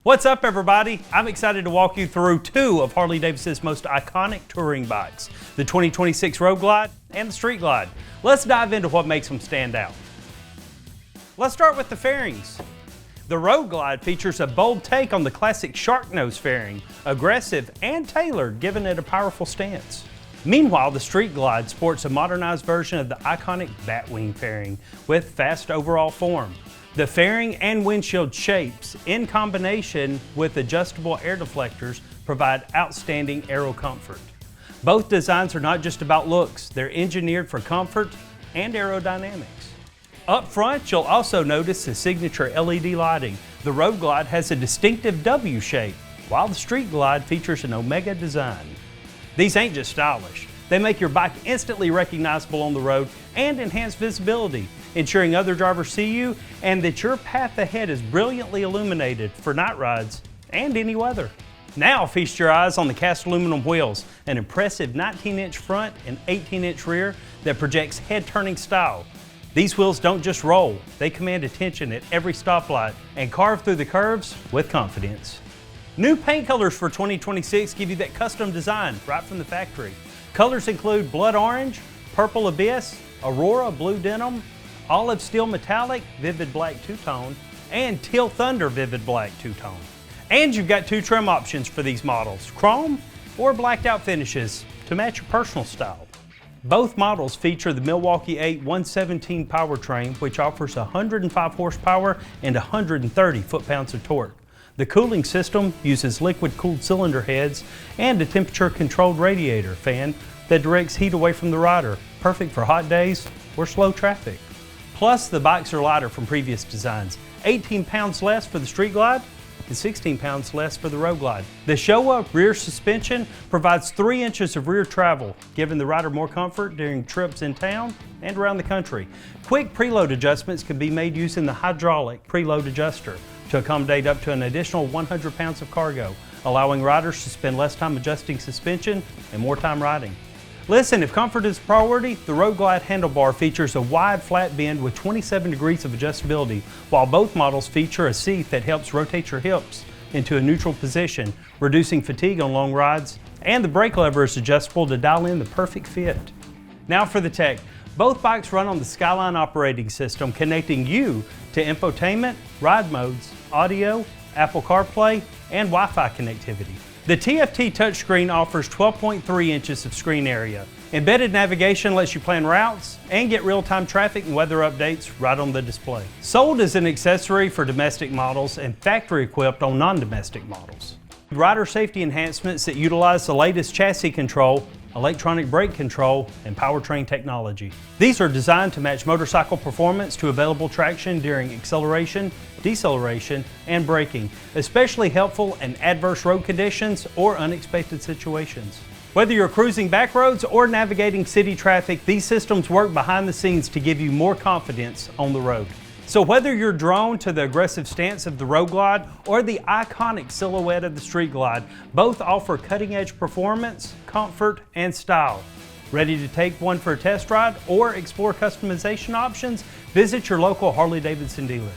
What's up, everybody? I'm excited to walk you through two of Harley-Davidson's most iconic touring bikes, the 2026 Road Glide and the Street Glide. Let's dive into what makes them stand out. Let's start with the fairings. The Road Glide features a bold take on the classic shark nose fairing, aggressive and tailored, giving it a powerful stance. Meanwhile, the Street Glide sports a modernized version of the iconic batwing fairing with fast overall form. The fairing and windshield shapes, in combination with adjustable air deflectors, provide outstanding aero comfort. Both designs are not just about looks, they're engineered for comfort and aerodynamics. Up front, you'll also notice the signature LED lighting. The Road Glide has a distinctive W shape, while the Street Glide features an Omega design. These ain't just stylish, they make your bike instantly recognizable on the road and enhance visibility, ensuring other drivers see you and that your path ahead is brilliantly illuminated for night rides and any weather. Now feast your eyes on the cast aluminum wheels, an impressive 19-inch front and 18-inch rear that projects head-turning style. These wheels don't just roll, they command attention at every stoplight and carve through the curves with confidence. New paint colors for 2026 give you that custom design right from the factory. Colors include blood orange, purple abyss, aurora blue denim, olive steel metallic, vivid black two-tone, and teal thunder vivid black two-tone. And you've got two trim options for these models, chrome or blacked out finishes to match your personal style. Both models feature the Milwaukee 8 117 powertrain, which offers 105 horsepower and 130 foot-pounds of torque. The cooling system uses liquid-cooled cylinder heads and a temperature-controlled radiator fan that directs heat away from the rider, perfect for hot days or slow traffic. Plus, the bikes are lighter from previous designs, 18 pounds less for the Street Glide and 16 pounds less for the Road Glide. The Showa rear suspension provides 3 inches of rear travel, giving the rider more comfort during trips in town and around the country. Quick preload adjustments can be made using the hydraulic preload adjuster to accommodate up to an additional 100 pounds of cargo, allowing riders to spend less time adjusting suspension and more time riding. Listen, if comfort is a priority, the Road Glide handlebar features a wide flat bend with 27 degrees of adjustability, while both models feature a seat that helps rotate your hips into a neutral position, reducing fatigue on long rides, and the brake lever is adjustable to dial in the perfect fit. Now for the tech. Both bikes run on the Skyline operating system, connecting you to infotainment, ride modes, audio, Apple CarPlay, and Wi-Fi connectivity. The TFT touchscreen offers 12.3 inches of screen area. Embedded navigation lets you plan routes and get real-time traffic and weather updates right on the display. Sold as an accessory for domestic models and factory-equipped on non-domestic models. Rider safety enhancements that utilize the latest chassis control, electronic brake control, and powertrain technology. These are designed to match motorcycle performance to available traction during acceleration, deceleration, and braking, especially helpful in adverse road conditions or unexpected situations. Whether you're cruising back roads or navigating city traffic, these systems work behind the scenes to give you more confidence on the road. So whether you're drawn to the aggressive stance of the Road Glide or the iconic silhouette of the Street Glide, both offer cutting-edge performance, comfort, and style. Ready to take one for a test ride or explore customization options? Visit your local Harley-Davidson dealer.